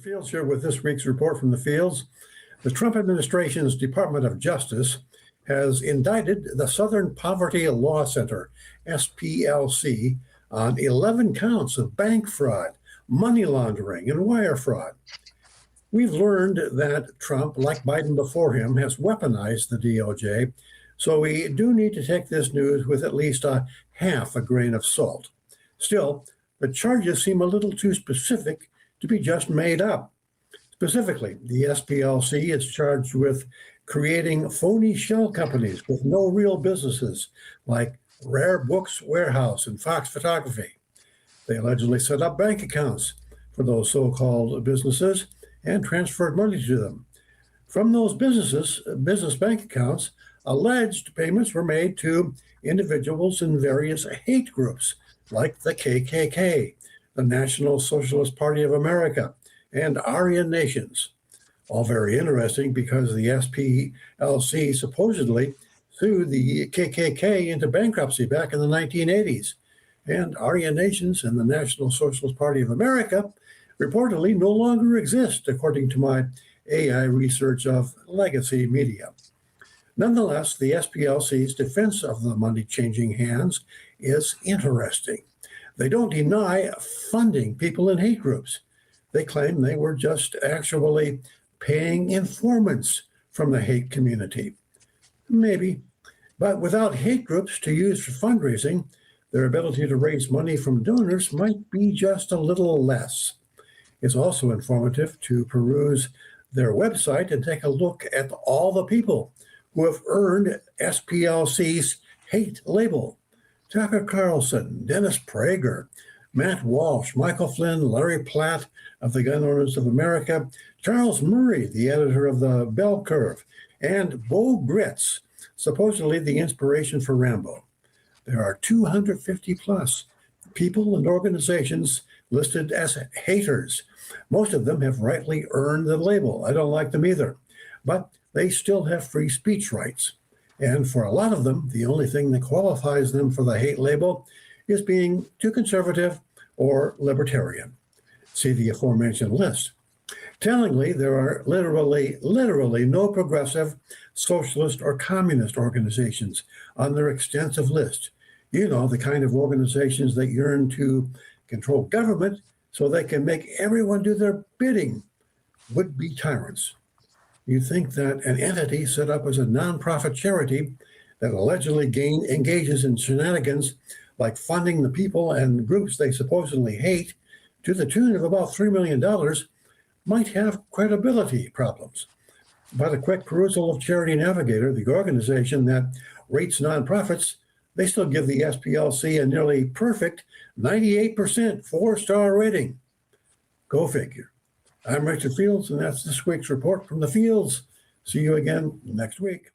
Fields here with this week's report from the fields. The Trump administration's Department of Justice has indicted the Southern Poverty Law Center, SPLC, on 11 counts of bank fraud, money laundering, and wire fraud. We've learned that Trump, like Biden before him, has weaponized the DOJ, so we do need to take this news with at least a half a grain of salt. Still, the charges seem a little too specific to be just made up. Specifically, the SPLC is charged with creating phony shell companies with no real businesses, like Rare Books Warehouse and Fox Photography. They allegedly set up bank accounts for those so-called businesses and transferred money to them. From those business bank accounts, alleged payments were made to individuals in various hate groups, like the KKK, the National Socialist Party of America, and Aryan Nations. All very interesting because the SPLC supposedly sued the KKK into bankruptcy back in the 1980s. And Aryan Nations and the National Socialist Party of America reportedly no longer exist, according to my AI research of legacy media. Nonetheless, the SPLC's defense of the money-changing hands is interesting. They don't deny funding people in hate groups. They claim they were just actually paying informants from the hate community. Maybe, but without hate groups to use for fundraising, their ability to raise money from donors might be just a little less. It's also informative to peruse their website and take a look at all the people who have earned SPLC's hate label. Tucker Carlson, Dennis Prager, Matt Walsh, Michael Flynn, Larry Platt of the Gun Owners of America, Charles Murray, the editor of the Bell Curve, and Bo Gritz, supposedly the inspiration for Rambo. There are 250 plus people and organizations listed as haters. Most of them have rightly earned the label. I don't like them either, but they still have free speech rights. And for a lot of them, the only thing that qualifies them for the hate label is being too conservative or libertarian. See the aforementioned list. Tellingly, there are literally no progressive, socialist, or communist organizations on their extensive list. You know, the kind of organizations that yearn to control government so they can make everyone do their bidding, would-be tyrants. You think that an entity set up as a nonprofit charity that allegedly engages in shenanigans like funding the people and groups they supposedly hate to the tune of about $3 million might have credibility problems. By the quick perusal of Charity Navigator, the organization that rates nonprofits, they still give the SPLC a nearly perfect 98% 4-star rating. Go figure. I'm Richard Fields, and that's this week's report from the fields. See you again next week.